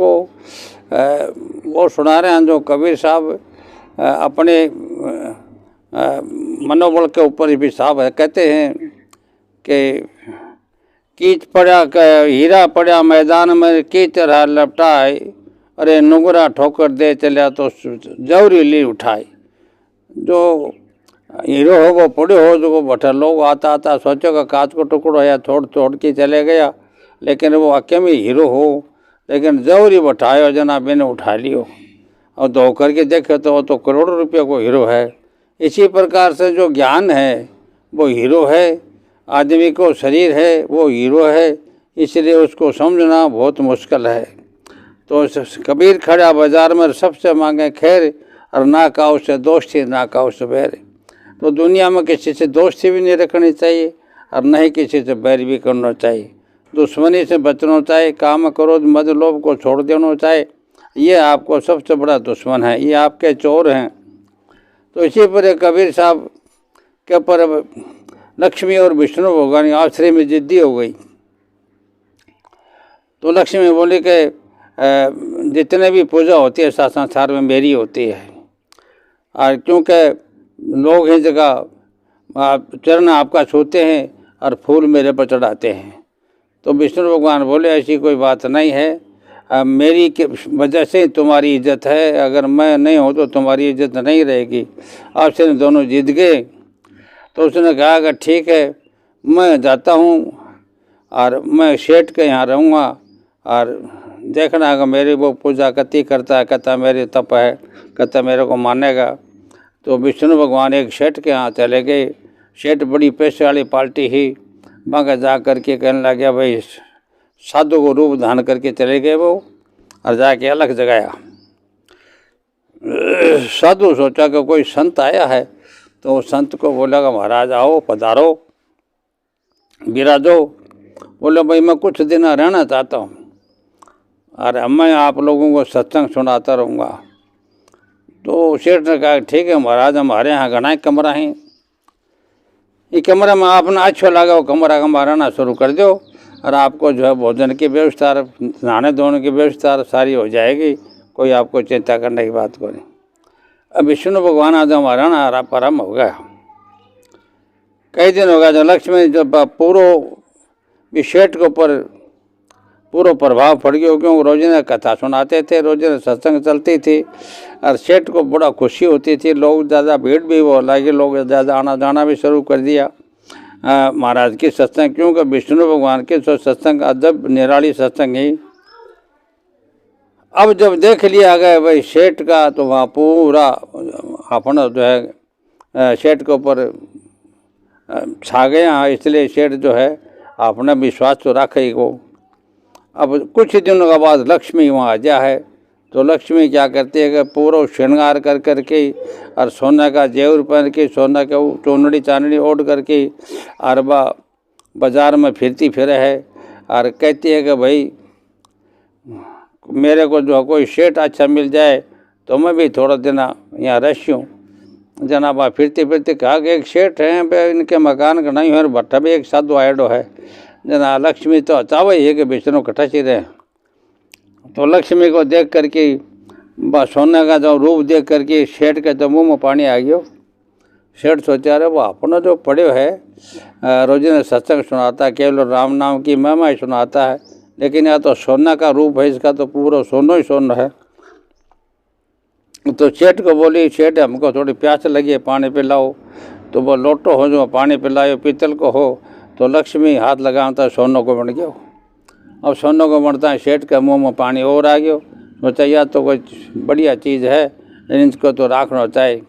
को वो सुना रहे हैं जो कबीर साहब अपने मनोबल के ऊपर भी साहब है। कहते हैं कि कीच पड़ा हीरा पड़ा मैदान में कीच रहा लपटाए, अरे नुगरा ठोकर दे चलिया तो जौरी ली उठाए। जो हीरो हो वो पड़े हो, जो बठा लोग आता आता सोचो कि कांच को टुकड़ो या छोड़ छोड़ के चले गया, लेकिन वो अके में हीरो हो, लेकिन जौरी बठायो जना मैंने उठा लियो और धो करके देखे तो वो तो करोड़ों रुपये को हीरो है। इसी प्रकार से जो ज्ञान है वो हीरो है, आदमी को शरीर है वो हीरो है, इसलिए उसको समझना बहुत मुश्किल है। तो कबीर खड़ा बाजार में सबसे मांगे खैर, और ना काऊ से दोस्ती ना काऊ से बैर। तो दुनिया में किसी से दोस्ती भी नहीं रखनी चाहिए और न ही किसी से बैर भी करना चाहिए। दुश्मनी से बचना चाहिए, काम क्रोध मद लोभ को छोड़ देना चाहिए। ये आपको सबसे बड़ा दुश्मन है, ये आपके चोर हैं। तो इसी पर कबीर साहब के ऊपर लक्ष्मी और विष्णु भगवान आश्रय में जिद्दी हो गई। तो लक्ष्मी बोली कि जितने भी पूजा होती है साथ संसार में मेरी होती है, और क्योंकि लोग ही जगह चरण आपका छूते हैं और फूल मेरे पर चढ़ाते हैं। तो विष्णु भगवान बोले ऐसी कोई बात नहीं है, मेरी के वजह से तुम्हारी इज्जत है, अगर मैं नहीं हूँ तो तुम्हारी इज्जत नहीं रहेगी। आपसे दोनों जीत गए। तो उसने कहा कि ठीक है, मैं जाता हूँ और मैं सेठ के यहाँ रहूँगा और देखना अगर मेरी वो पूजा कति करता है, कहता मेरी तप है, कहता मेरे को मानेगा। तो विष्णु भगवान एक सेठ के यहाँ चले गए। सेठ बड़ी पैसे वाली पार्टी ही, वहाँ जा करके कहने लगे भाई साधु को रूप धारण करके चले गए वो, और जाके अलग जगाया। साधु सोचा कि कोई संत आया है, तो संत को बोला कि महाराज आओ पधारो विराजो। बोले भाई मैं कुछ दिन रहना चाहता हूँ और मैं आप लोगों को सत्संग सुनाता रहूँगा। तो सेठ ने कहा ठीक है महाराज, हमारे यहाँ घना कमरा है, ये कमरे में आपने अच्छा लगा वो कमरा रहना शुरू कर दो, और आपको जो है भोजन की व्यवस्था, नहाने धोने की व्यवस्था सारी हो जाएगी, कोई आपको चिंता करने की बात नहीं। अब विष्णु भगवान आज हमारा ना प्रारंभ हो गया। कई दिन हो गया जब लक्ष्मी जब पूरा सेठ के ऊपर पूरा प्रभाव पड़ गया, क्योंकि रोजाना कथा सुनाते थे, रोजाना सत्संग चलती थी और सेठ को बड़ा खुशी होती थी। लोग ज़्यादा भीड़ भी वो लगे, लोग ज़्यादा आना जाना भी शुरू कर दिया महाराज की सत्संग, क्योंकि विष्णु भगवान के सत्संग अदब निराली सत्संग ही। अब जब देख लिया गया भाई सेठ का, तो वहाँ पूरा अपना जो है सेठ के ऊपर छा गया, इसलिए सेठ जो है अपना विश्वास तो रखे ही को। अब कुछ दिनों के बाद लक्ष्मी वहाँ आ जा है। तो लक्ष्मी क्या करती है कि पूरा श्रृंगार कर करके और सोने का जेवर पहन के, सोना का चोनड़ी चांदनी ओढ़ करके और बाजार में फिरती फिरे है और कहती है कि भाई मेरे को जो कोई सेठ अच्छा मिल जाए तो मैं भी थोड़ा दिन यहाँ रह। जनाबा फिरते फिरते कहा कि एक सेठ हैं भाई, इनके मकान का नहीं है, भट्टा भी एक साधु आयडो है। जना लक्ष्मी तो चावे ही है कि विष्णु कटाची रहे। तो लक्ष्मी को देख करके सोने का जो रूप देख करके सेठ के तो मुँह में पानी आ गया। सेठ सोचा रहे वो अपना जो पढ़े है रोजाना सत्संग सुनाता है, केवल राम नाम की महिमा ही सुनाता है, लेकिन यह तो सोना का रूप है, इसका तो पूरा सोना ही सोना है। तो सेठ को बोली सेठ हमको थोड़ी प्यास लगी है, पानी पिलाओ। तो वो लोटो हो जो पानी पिलाओ, पीतल को हो। तो लक्ष्मी हाथ लगाता सोनों को बन गया। अब सोनों को बनता है, सेठ के मुंह में पानी और आ गया। सोचा यह तो कोई बढ़िया चीज़ है, लेकिन इसको तो रखना चाहिए।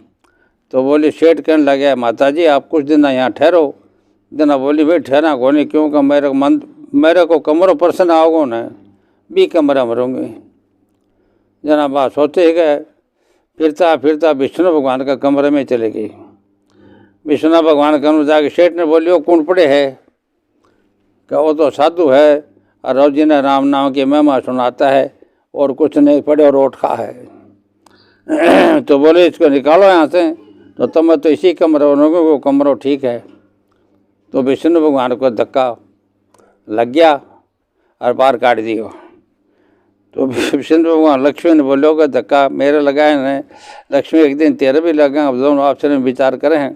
तो बोली सेठ कहने लगे माता जी आप कुछ दिन यहाँ ठहरो। जना बोली भाई ठहरा को नहीं, क्योंकि मेरे को कमरों प्रसन्न आओगे न, भी कमरा मरूँगी। जना बात सोचे गए, फिरता फिरता विष्णु भगवान का कमरे में चले गई। विष्णु भगवान के कमरे जाके सेठ ने बोली वो कौन पड़े है? क्या वो तो साधु है और रोजीना राम नाम की महिमा सुनाता है और कुछ नहीं पड़े और रोट खा है। तो बोले इसको निकालो यहाँ से। तो तुम्हें तो इसी कमरे में, वो कमरा ठीक है। तो विष्णु भगवान को धक्का लग गया और बाहर काट दिया। तो विष्णु भगवान लक्ष्मी ने बोलोगे धक्का मेरे लगाए हैं, लक्ष्मी एक दिन तेरे भी लगा, अब दोनों आपस में विचार करें हैं।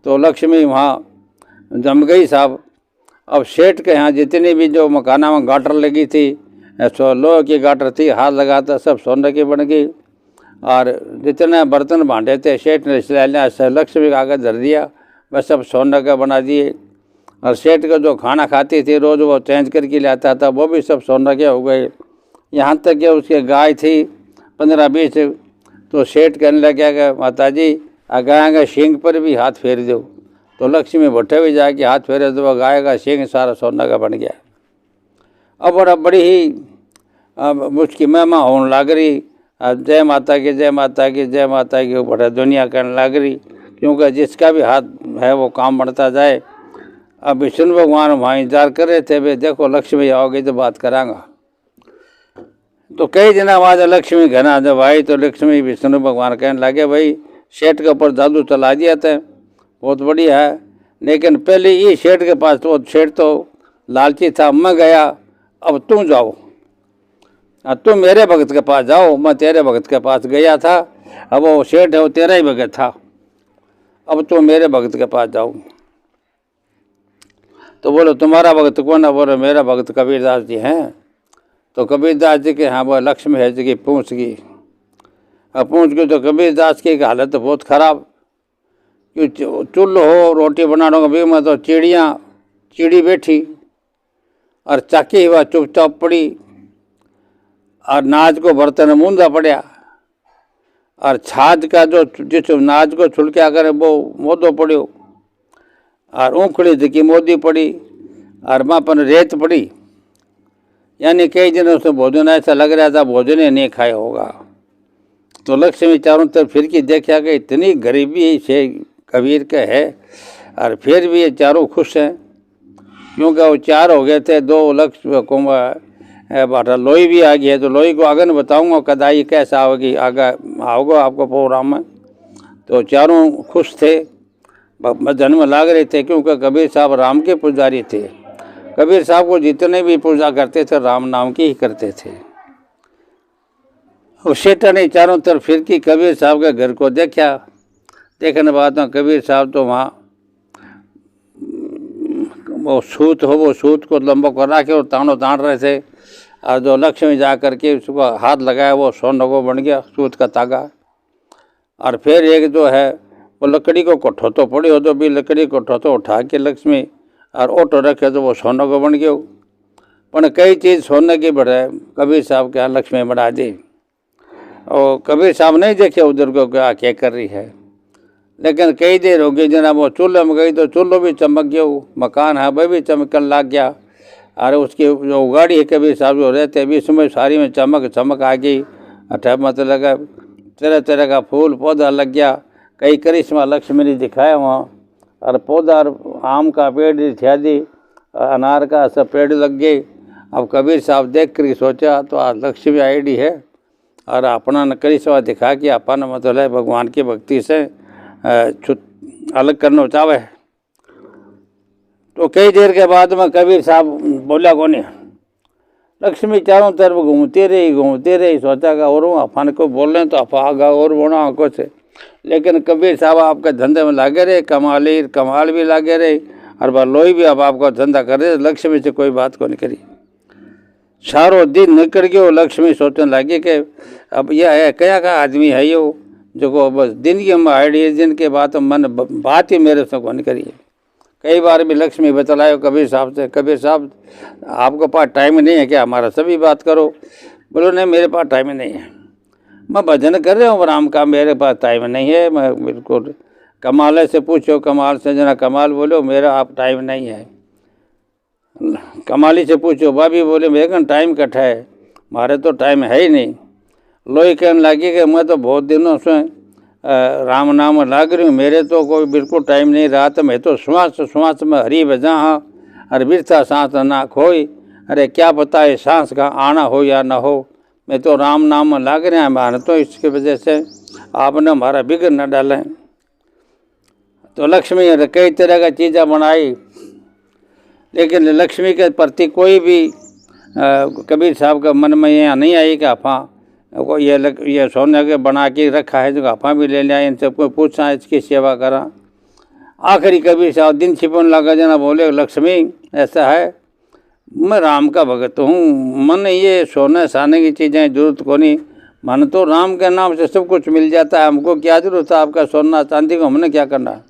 तो लक्ष्मी वहाँ जम गई साहब। अब सेठ के यहाँ जितनी भी जो मकाना में गाटर लगी थी, लोहे की गाटर थी, हाथ लगाता सब सोने की बन गई। और जितने बर्तन भांडे थे सेठ ने इसलिए लक्ष्मी का आगे धर दिया, बस सब सोने का बना दिए। और सेठ का जो खाना खाती थी रोज़ वो चेंज करके लाता था, वो भी सब सोने के हो गए। यहाँ तक कि उसकी गाय थी 15-20, तो सेठ कहने लगा कि माता जी गाय का सींग पर भी हाथ फेर दो। तो लक्ष्मी भट्टे भी जाके हाथ फेरे तो वह गाय का सींग सारा सोना का बन गया। अब बड़ी ही मुझकी महिमा होने लग रही, जय माता की जय माता की जय माता की, बड़ा दुनिया कहने लग रही, क्योंकि जिसका भी हाथ है वो काम बढ़ता जाए। अब विष्णु भगवान वहाँ इंतजार कर रहे थे, वे देखो लक्ष्मी आओगी तो बात करांगा। तो कई दिन बाद लक्ष्मी घर आ जब आई तो लक्ष्मी विष्णु भगवान कहने लगे भाई सेठ के ऊपर जादू चला दिया था, बहुत बढ़िया है, लेकिन पहले ये सेठ के पास तो सेठ तो लालची था, मैं गया, अब तुम जाओ, तुम मेरे भगत के पास जाओ, मैं तेरे भगत के पास गया था, अब वो सेठ है वो तेरा ही भगत था, अब तुम मेरे भगत के पास जाओ। तो बोलो तुम्हारा भगत कौन है? बोलो मेरा भगत कबीरदास जी हैं। तो कबीरदास जी के हाँ वो लक्ष्मी है जी की पूछ गई। अब पूछ गई तो कबीरदास की हालत तो बहुत ख़राब, कि चूल्हो हो रोटी बनाने का भी में तो चिड़ी बैठी और चाकी हुआ चुपचाप पड़ी, और नाज को बर्तन मूंदा पड़ा, और छाछ का जो जिस नाज को छुलक्या करे वो मोदो पड़ो, और ऊँखड़ी दिखी मोदी पड़ी, और माँ पर रेत पड़ी, यानी कई दिनों से भोजन ऐसा लग रहा था भोजन ही नहीं खाया होगा। तो लक्ष्मी चारों तरफ फिर की देखा कि इतनी गरीबी से कबीर के है, और फिर भी ये चारों खुश हैं, क्योंकि वो चार हो गए थे, 2 लक्ष्य बाटा लोई भी आ गई है। तो लोई को आगे बताऊंगा कदाई कैसा होगी, आगे आओगे आपको प्रोग्राम में। तो चारों खुश थे, भजन में लाग रहे थे, क्योंकि कबीर साहब राम के पुजारी थे। कबीर साहब को जितने भी पूजा करते थे राम नाम की ही करते थे। सेठा ने चारों तरफ फिर की कबीर साहब के घर को देखा, देखने बाद में कबीर साहब तो वहाँ वो सूत हो, वो सूत को लंबा कर रखे और तानो तान रहे थे, और जो लक्ष्मी जा करके उसको हाथ लगाया वो सोने को बन गया सूत का तागा। और फिर एक जो है वो लकड़ी को कोठो तो पड़ी हो, तो भी लकड़ी कोठो तो उठा के लक्ष्मी और ऑटो रखे तो वो सोने को बन गयो। पर कई चीज़ सोने की बढ़े कबीर साहब के यहाँ लक्ष्मी बढ़ा दी, और कबीर साहब नहीं देखे उधर को क्या कर रही है, लेकिन कई देर हो गई जना वो चूल्हे में गई तो चूल्हो भी चमक गया, मकान है वह भी चमकन लग गया, और उसकी जो उगाड़ी है कबीर साहब जो रहते भी इसमें सारी में चमक आ गई। अठा मतलब लगा तरह तरह का फूल पौधा लग गया, कई करिश्मा लक्ष्मी ने दिखाया वहाँ, और पौधा आम का पेड़ इत्यादि अनार का सब पेड़ लग गए। अब कबीर साहब देख कर सोचा तो आज लक्ष्मी आईडी है, और अपना करिश्मा दिखा के अपन मतलब भगवान की भक्ति से अलग करना चाहे। तो कई देर के बाद में कबीर साहब बोला कोने, लक्ष्मी चारों तरफ घूमती रही, सोचा का और अपन को बोल रहे तो आप आगा और बोना आंखों से, लेकिन कबीर साहब आपके धंधे में लागे रहे, कमाल भी लागे रहे, और लोई भी अब आपका धंधा कर रहे, लक्ष्मी से कोई बात को नहीं करी। सारो दिन निकल गयो, लक्ष्मी सोचने लगी कि अब यह है क्या का आदमी है यो जो को बस दिन की आइडिया दिन के बाद मन बात ही मेरे से कौन करी। कई बार भी लक्ष्मी बतलायो कबीर साहब से, कबीर साहब आपके पास टाइम नहीं है क्या, हमारा सभी बात करो। बोलो नहीं मेरे पास टाइम नहीं है, मैं भजन कर रहा हूँ राम का, मेरे पास टाइम नहीं है। मैं बिल्कुल कमाल से पूछो, कमाल से जना कमाल बोलो मेरा आप टाइम नहीं है। कमाली से पूछो, भाभी बोले मेरे कन टाइम कट है, मारे तो टाइम है ही नहीं। लोई कहने लगी कि मैं तो बहुत दिनों से राम नाम लाग रही हूँ, मेरे तो कोई बिल्कुल टाइम नहीं रहा, तो मैं तो श्वास में हरी बजा हाँ, अरे बिरथा सांस ना खोई, अरे क्या पता है सांस का आना हो या ना हो, मैं तो राम नाम में लाग रहे हैं हमारे, तो इसकी वजह से आपने हमारा बिगड़ न डालें। तो लक्ष्मी ने कई तरह का चीज़ें बनाई, लेकिन लक्ष्मी के प्रति कोई भी कबीर साहब का मन में यहाँ नहीं आई कि अफा को ये सोने के बना के रखा है, जो अफा भी ले लिया, इन सबको पूछा इसकी सेवा करा। आखिरी कबीर साहब दिन छिपन लगा जना, बोले लक्ष्मी ऐसा है, मैं राम का भगत हूँ, मन ये सोने साने की चीज़ें जरूरत को नहीं, मन तो राम के नाम से सब कुछ मिल जाता है, हमको क्या जरूरत है आपका सोना चांदी को, हमने क्या करना,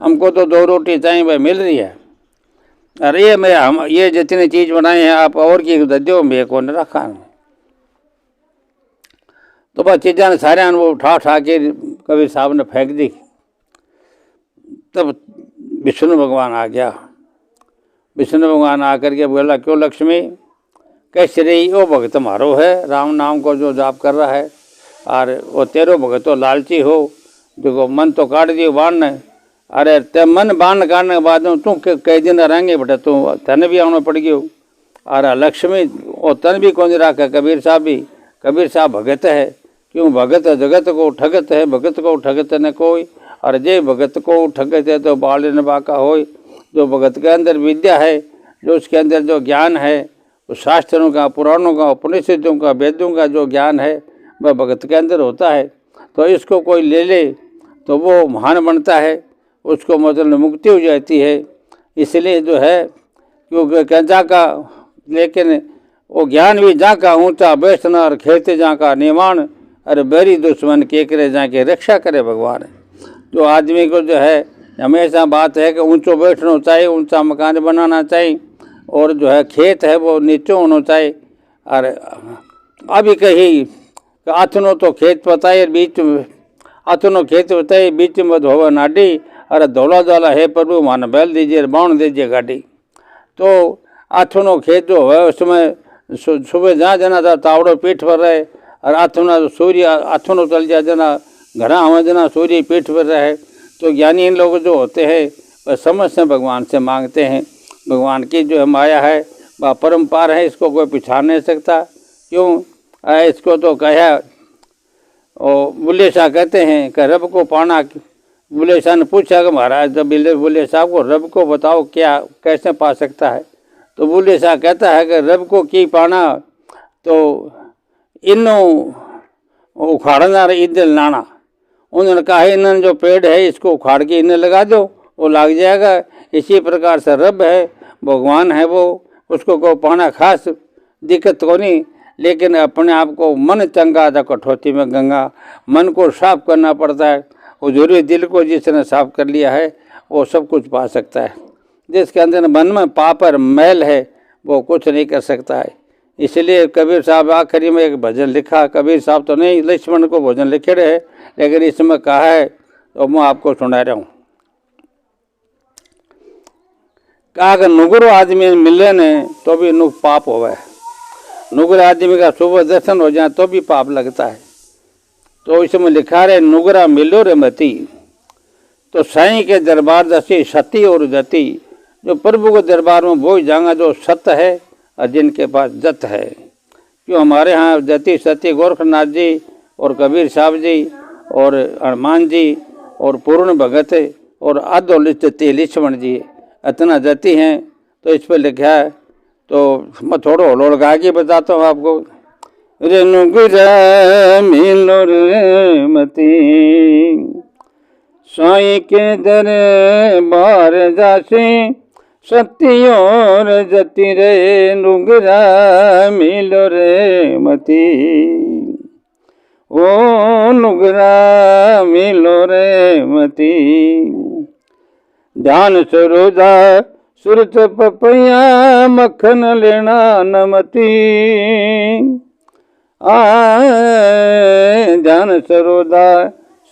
हमको तो 2 रोटी चाहिए भाई मिल रही है। अरे हम ये जितनी चीज़ बनाई है आप और की दो मेरे को नहीं रखा। तो बस चीज़ा ने सारे वो उठा के कबीर साहब ने फेंक दी। तब विष्णु भगवान आ गया। विष्णु भगवान आकर के बोला, क्यों लक्ष्मी कैसे रही, वो भगत मारो है, राम नाम को जो जाप कर रहा है, और वो तेरो भगत तो लालची हो, देखो मन तो काट दियो बाण ने, अरे ते मन बाण काटने के बाद तू कई दिन रहेंगे बेटा, तू तन भी आना पड़ गयो, और लक्ष्मी वो तन भी कौन रखा, कबीर साहब भी, कबीर साहब भगत है, क्यों भगत जगत को ठगत है, भगत को ठगत न कोई, और जे भगत को ठगत है तो बाल न बाका होय। जो भगत के अंदर विद्या है, जो उसके अंदर जो ज्ञान है, उस शास्त्रों का, पुराणों का, उपनिषदों का, वेदों का जो ज्ञान है वह भगत के अंदर होता है। तो इसको कोई ले ले तो वो महान बनता है, उसको मतलब मुक्ति हो जाती है। इसलिए जो है क्योंकि जाका, लेकिन वो ज्ञान भी जाका ऊंचा बैठना और खेते जाका निर्माण, अरे बेरी दुश्मन के करे जाके रक्षा करे भगवान। जो आदमी को जो है हमेशा बात है कि ऊंचो बैठना चाहिए, ऊंचा मकान बनाना चाहिए, और जो है खेत है वो नीचे होना चाहिए। और अभी कही आथनो तो खेत बताए बीच में, आथनो खेत बताए बीच में धोवा नाडी, अरे धोला धोला है प्रभु मान बैल दीजिए, बाण दीजिए गाड़ी। तो आथनो खेत जो है उसमें सुबह जहाँ जना था तावड़ो पीठ पर रहे, और आथना सूर्य आथनो चल जाए जना घरा हमें जना सूर्य पीठ पर रहे। तो ज्ञानी इन लोग जो होते हैं वह समझ से भगवान से मांगते हैं। भगवान की जो माया है वह परम्पार है, इसको कोई पिछाड़ नहीं सकता। क्यों इसको तो कहा, और बुल्ले शाह कहते हैं कि रब को पाना, बुल्ले शाह ने पूछा कि महाराज जब बुल्ले साहब को रब को बताओ क्या कैसे पा सकता है, तो बुल्ले शाह कहता है कि रब को की पाना तो इन्हों उखाड़ना ईदल लाना। उन्होंने कहा इन्होंने जो पेड़ है इसको उखाड़ के इन्हें लगा दो, वो लग जाएगा। इसी प्रकार से रब है, भगवान है, वो उसको को पाना खास दिक्कत को नहीं, लेकिन अपने आप को मन चंगा था कठौती में गंगा, मन को साफ करना पड़ता है। वो जरूरी दिल को जिसने साफ कर लिया है वो सब कुछ पा सकता है। जिसके अंदर मन में पाप और मैल है वो कुछ नहीं कर सकता है। इसलिए कबीर साहब आखिरी में एक भजन लिखा, कबीर साहब तो नहीं लक्ष्मण को भजन लिखे रहे, लेकिन इसमें कहा है तो मैं आपको सुना रहा हूँ। कहा कि नुगरो आदमी मिले ने तो भी नुग पाप होवे, नुगर आदमी का सुबह दर्शन हो जाए तो भी पाप लगता है। तो इसमें लिखा रहे नुगरा मिलो रे मती, तो साईं के दरबार जैसी सती और जति, जो प्रभु के दरबार में वो जाएगा जो सत्य है और जिनके पास जत है। क्यों हमारे यहाँ जति सती गोरखनाथ जी और कबीर साहब जी और हनुमान जी और पूर्ण भगत और आधो जति लक्ष्मण जी इतना जति हैं। तो इस पर लिखा है, तो मैं थोड़ा होलो लगा के बताता हूँ आपको। रे नुगरा मिलो रे मती, साईं के दरबार जासी सती और जति रे, नुगरा मिलो रे मती, ओ नुगरा मिलो रे मती। ध्यान सरोदा सुरत पपैया, मक्खन लेना नमती, ध्यान सरोदा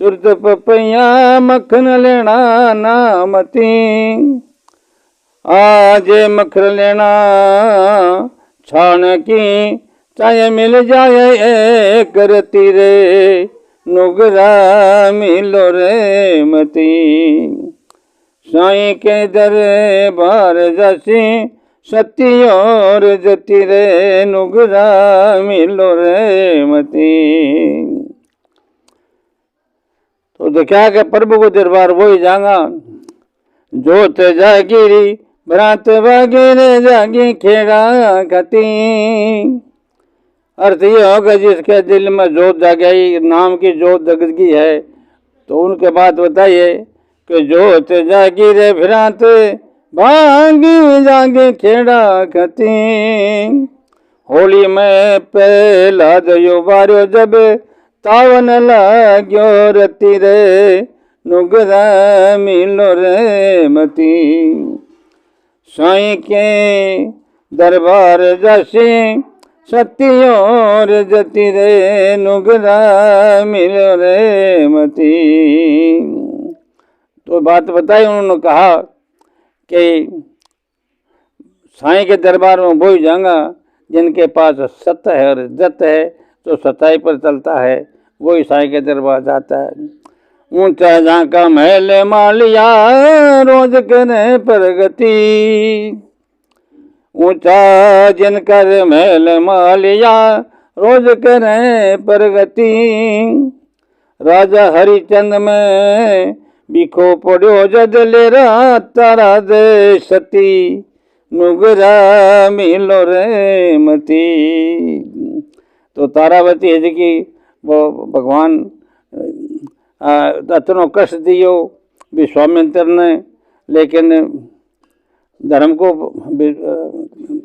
सुरत पपैया, मक्खन लेना नामती। आज मक्खन लेना छान की, चाहे मिल जाए एक रती रे, नुगरा मिलो रे मती। साईं के दरबार जैसी सती और जति रे, नुगरा मिलो रे मती। तो देखा कि प्रभु को दरबार वही जागा, जोत जागिरी भ्रांत वगैरह जागी खेड़ा खती। अर्थ ये होगा जिसके दिल में जोत जग गई, नाम की जोत जग गई है, तो उनके बात बताइए कि जोत जागी रे भ्रांत भागी जागे खेड़ा खती। होली में पहला दयो बारो जब तावन लाग्यो रती रे नुगरा मिलो रे मती। साईं के दरबार जैसे सतियोर जती रे नुगरा मिलो रे मती। तो बात बताई, उन्होंने कहा कि साईं के दरबार में वही जाऊंगा जिनके पास सत्य है और जत है, तो सच्चाई पर चलता है, वही साईं के दरबार जाता है। ऊंचा झांका महल मालिया रोज करे प्रगति। ऊंचा जिनकर महल मालिया रोज करे प्रगति। राजा हरिचंद में बिखो पड़ो जदलेरा तारा दे सती नुगरा मिलो रे मती। तो तारावती है जी वो भगवान इतनो कष्ट दियो विश्वामित्र ने, लेकिन धर्म को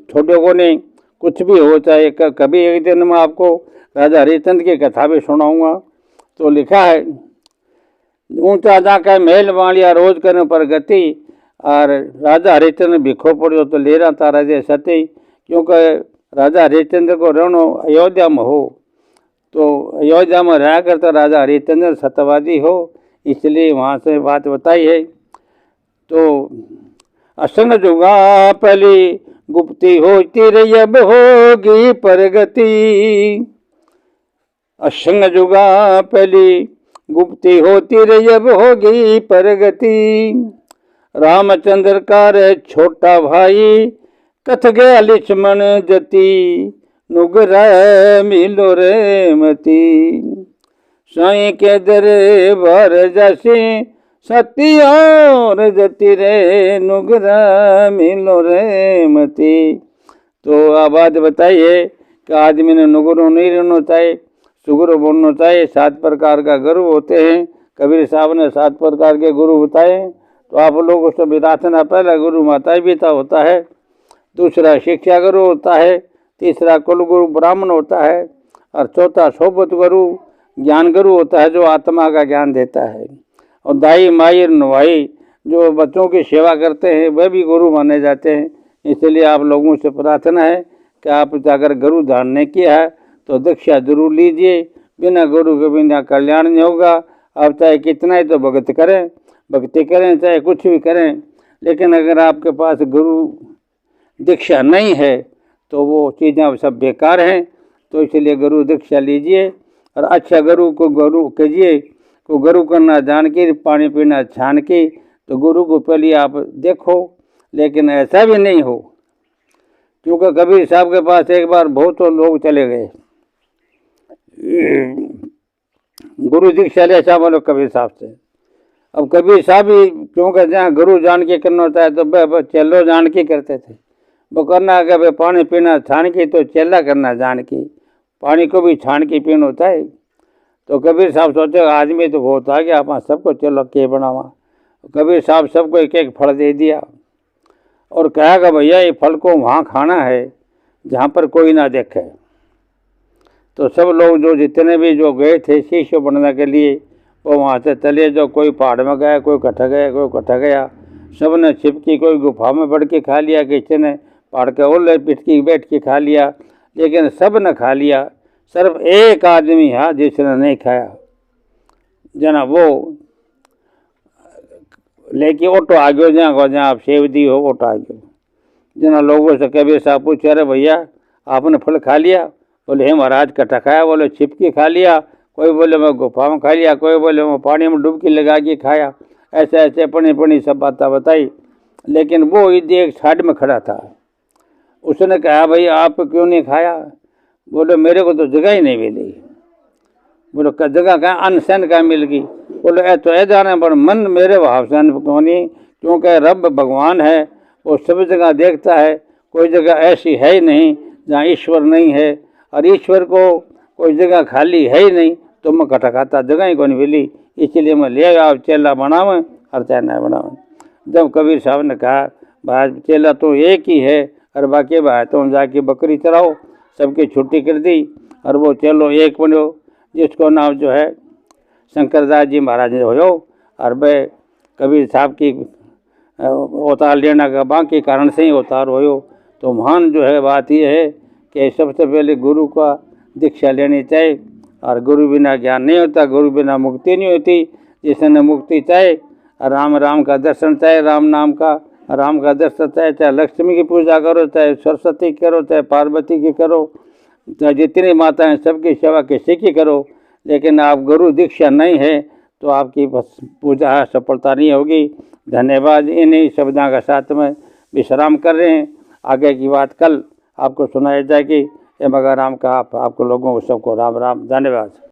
छोटे को नहीं, कुछ भी हो चाहे। कभी एक दिन मैं आपको राजा हरिश्चंद्र की कथा भी सुनाऊंगा। तो लिखा है, ऊंचा जाकर महल वालिया रोज करने पर गति, और राजा हरिश्चंद्र भिखो पड़ो तो लेरा तारा दे सती। क्योंकि राजा हरिश्चंद्र को रहनो अयोध्या में हो, तो अयोध्या में रहा करता राजा हरिश्चंद्र सत्यवादी हो, इसलिए वहाँ से बात बताई है। तो असंग जुगा पहली गुप्ती होती रही अब होगी प्रगति। असंग जुगा पहली गुप्ती होती रही अब होगी प्रगति। रामचंद्र का रे छोटा भाई कथ गया लक्ष्मण जति नुगरा मिलो रे मती। साईं के दरबार जैसे सती और जति रे नुगरा मिलो रे मती। तो आप बात बताइए कि आदमी ने नुगरो नहीं रहना चाहिए, सुगुरु बोलना चाहिए। 7 प्रकार का गुरु होते हैं, कबीर साहब ने 7 प्रकार के गुरु बताए। तो आप लोगों से विरासना, पहला गुरु माता पिता होता है, दूसरा शिक्षा गुरु होता है, तीसरा कुल गुरु ब्राह्मण होता है, और चौथा सोबत गुरु ज्ञान गुरु होता है, जो आत्मा का ज्ञान देता है। और दाई माई नुहाई जो बच्चों की सेवा करते हैं वह भी गुरु माने जाते हैं। इसलिए आप लोगों से प्रार्थना है कि आप अगर गुरु धारणने किया है तो दीक्षा जरूर लीजिए। बिना गुरु के बिना कल्याण नहीं होगा। आप चाहे कितना ही तो भक्ति करें चाहे कुछ भी करें, लेकिन अगर आपके पास गुरु दीक्षा नहीं है तो वो चीज़ें सब बेकार हैं। तो इसलिए गुरु दीक्षा लीजिए और अच्छा गुरु को गुरु कीजिए। को गुरु करना जान के, पानी पीना छान के, तो गुरु को पहले आप देखो। लेकिन ऐसा भी नहीं हो, क्योंकि कबीर साहब के पास एक बार बहुत लोग चले गए, गुरु दीक्षा ले साहब वालों कबीर साहब से। अब कबीर साहब भी क्योंकि जहाँ गुरु जान के करना होता है तो चेलो जान के करते थे। वो करना अगर पानी पीना छान के, तो चेला करना जान के, पानी को भी छान के पीना होता है। तो कबीर साहब सोचे आदमी तो बहुत आ गया, आप सबको चलो के बनावा। कबीर साहब सबको एक एक फल दे दिया और कहा कि भैया ये फल को वहाँ खाना है जहाँ पर कोई ना देखे। तो सब लोग जो जितने भी जो गए थे शिष्य बनने के लिए, वो वहाँ से चले। जो कोई पहाड़ में गया, कोई कट्ठा गया, कोई कट्ठा गया, सब ने छिपकी, कोई गुफा में बढ़ के खा लिया, किसी ने पहाड़ के ओले पिटकी बैठ के खा लिया, लेकिन सब ने खा लिया। सिर्फ एक आदमी है जिसने नहीं खाया, जना वो लेके ऑटो आ गयो, जहाँ आप सेव दी हो ऑटो आ गयो। जना लोगों से कबीर साहब पूछे, अरे भैया आपने फल खा लिया? बोले हे महाराज कट्ठा खाया, बोले छिपकी खा लिया, कोई बोले मैं गुफा में खा लिया, कोई बोले मैं पानी में डुबकी लगा के खाया। ऐसे ऐसे पनी सब बातें बताई। लेकिन वो एक साइड में खड़ा था। उसने कहा भाई आप क्यों नहीं खाया? बोले मेरे को तो जगह ही नहीं मिली। बोले जगह कहाँ? अन्न सन कहाँ मिल गई? बोले तो जाने पर मन मेरे भाव से क्यों नहीं, क्योंकि रब भगवान है, वो सभी जगह देखता है, कोई जगह ऐसी है ही नहीं जहाँ ईश्वर नहीं है, और ईश्वर को कोई जगह खाली है ही नहीं, तो मैं खटखाता जगह ही कौन मिली, इसलिए मैं ले आओ चेला बनावे और चाहे ना बनावे। जब कबीर साहब ने कहा भाई चेला तो एक ही है, और बाकी भाई तो जाके बकरी चराओ, सबकी छुट्टी कर दी और वो चलो एक बनो, जिसको नाम जो है शंकरदास जी महाराज ने हो, और वे कबीर साहब की अवतार लेना का बाकी कारण से ही अवतार हो। तो महान जो है बात यह है कि सबसे पहले गुरु का दीक्षा लेनी चाहिए, और गुरु बिना ज्ञान नहीं होता, गुरु बिना मुक्ति नहीं होती। जिसने मुक्ति चाहे, राम राम का दर्शन चाहे, राम नाम का राम का दर्शन चाहे, चाहे लक्ष्मी की पूजा करो, चाहे सरस्वती करो, चाहे पार्वती की करो, चाहे जितनी माताएं सबकी सेवा किसी की करो, लेकिन आप गुरु दीक्षा नहीं है तो आपकी बस पूजा सफलता नहीं होगी। धन्यवाद। इन्हीं शब्दों के साथ में विश्राम कर रहे हैं। आगे की बात कल आपको सुनाई जाएगी। ये मगर राम का आपको लोगों को सबको राम राम। धन्यवाद।